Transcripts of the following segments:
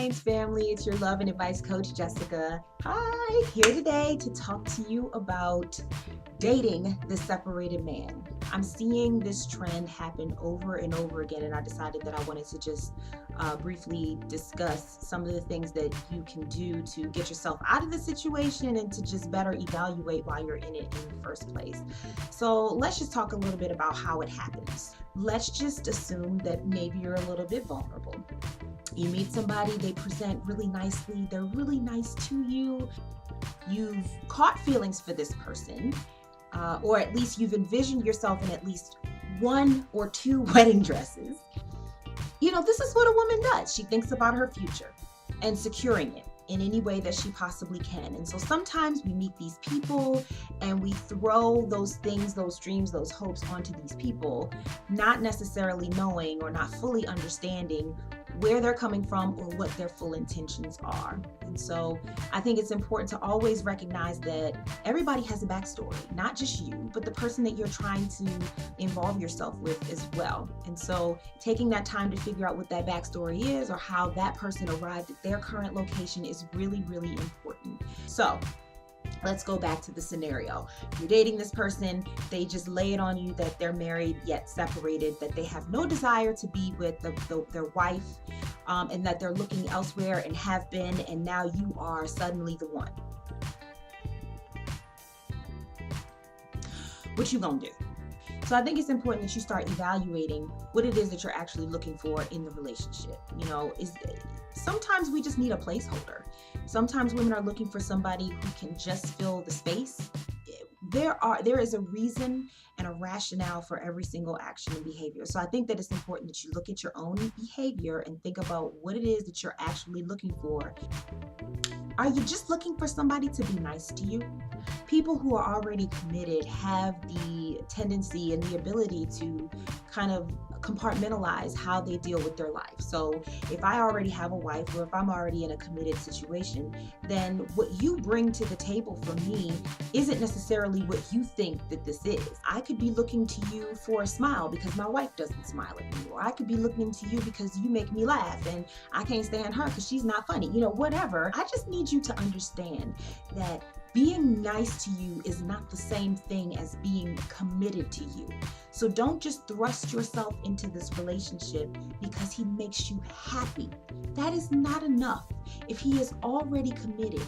Saints family, it's your love and advice coach, Jessica. Hi, here today to talk to you about dating the separated man. I'm seeing this trend happen over and over again, and I decided that I wanted to just briefly discuss some of the things that you can do to get yourself out of the situation and to just better evaluate why you're in it in the first place. So let's just talk a little bit about how it happens. Let's just assume that maybe you're a little bit vulnerable. You meet somebody, they present really nicely, they're really nice to you. You've caught feelings for this person, or at least you've envisioned yourself in at least one or two wedding dresses. You know, this is what a woman does. She thinks about her future and securing it in any way that she possibly can. And so sometimes we meet these people and we throw those things, those dreams, those hopes onto these people, not necessarily knowing or not fully understanding where they're coming from or what their full intentions are. And so I think it's important to always recognize that everybody has a backstory, not just you, but the person that you're trying to involve yourself with as well. And so taking that time to figure out what that backstory is or how that person arrived at their current location is really, really important. So let's go back to the scenario. You're dating this person, they just lay it on you that they're married yet separated, that they have no desire to be with their wife, and that they're looking elsewhere and have been, and now you are suddenly the one. What you gonna do? So I think it's important that you start evaluating what it is that you're actually looking for in the relationship. You know, sometimes we just need a placeholder. Sometimes women are looking for somebody who can just fill the space. There is a reason and a rationale for every single action and behavior. So I think that it's important that you look at your own behavior and think about what it is that you're actually looking for. Are you just looking for somebody to be nice to you? People who are already committed have the tendency and the ability to kind of compartmentalize how they deal with their life. So if I already have a wife or if I'm already in a committed situation, then what you bring to the table for me isn't necessarily what you think that this is. I could be looking to you for a smile because my wife doesn't smile at me, or I could be looking to you because you make me laugh and I can't stand her because she's not funny, whatever. I just need you to understand that being nice to you is not the same thing as being committed to you. So don't just thrust yourself into this relationship because he makes you happy. That is not enough. If he is already committed,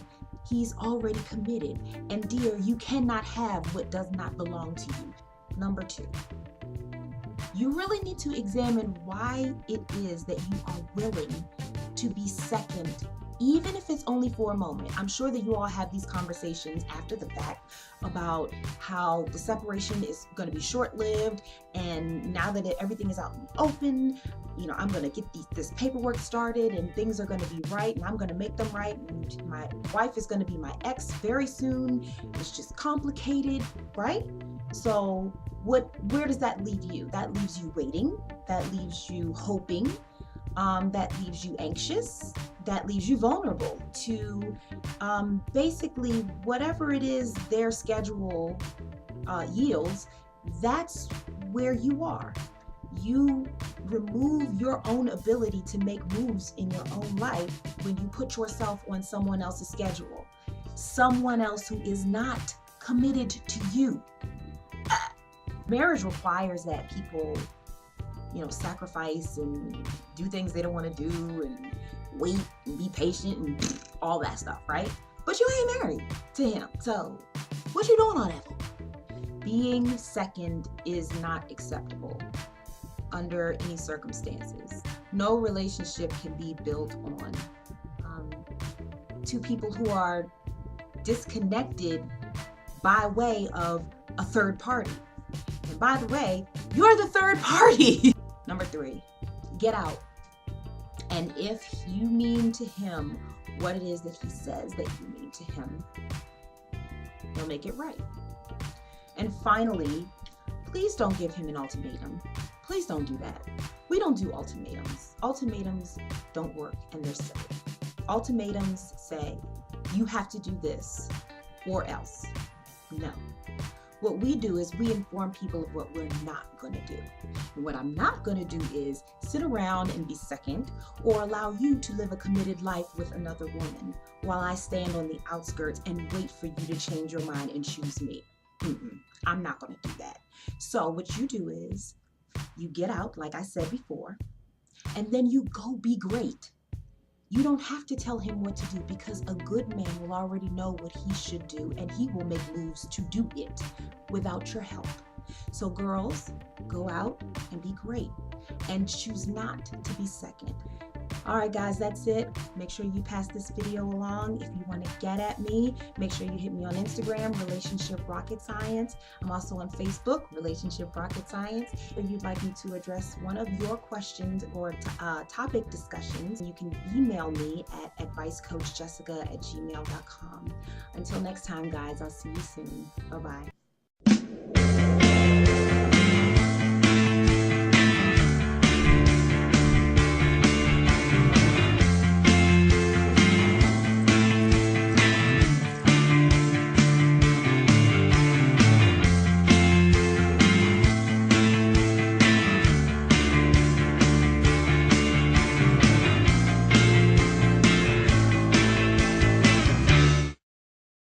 he's already committed. And dear, you cannot have what does not belong to you. Number 2, you really need to examine why it is that you are willing to be second, even if it's only for a moment. I'm sure that you all have these conversations after the fact about how the separation is going to be short-lived, and now that everything is out in the open, I'm going to get this paperwork started and things are going to be right and I'm going to make them right, and my wife is going to be my ex very soon. It's just complicated, right? So where does that leave you? That leaves you waiting. That leaves you hoping. That leaves you anxious. That leaves you vulnerable to basically whatever it is their schedule yields. That's where you are. You remove your own ability to make moves in your own life when you put yourself on someone else's schedule, someone else who is not committed to you. Marriage requires that people sacrifice and do things they don't want to do and wait and be patient and all that stuff, right? But you ain't married to him. So what you doing on that? Being second is not acceptable under any circumstances. No relationship can be built on two people who are disconnected by way of a third party. And by the way, you're the third party. Number 3, get out. And if you mean to him what it is that he says that you mean to him, he'll make it right. And finally, please don't give him an ultimatum. Please don't do that. We don't do ultimatums. Ultimatums don't work and they're silly. Ultimatums say, you have to do this or else. No. What we do is we inform people of what we're not going to do. And what I'm not going to do is sit around and be second or allow you to live a committed life with another woman while I stand on the outskirts and wait for you to change your mind and choose me. I'm not going to do that. So what you do is you get out, like I said before, and then you go be great. You don't have to tell him what to do because a good man will already know what he should do and he will make moves to do it without your help. So girls, go out and be great and choose not to be second. All right, guys, that's it. Make sure you pass this video along. If you want to get at me, make sure you hit me on Instagram, Relationship Rocket Science. I'm also on Facebook, Relationship Rocket Science. If you'd like me to address one of your questions or topic discussions, you can email me at advicecoachjessica@gmail.com. Until next time, guys, I'll see you soon. Bye-bye.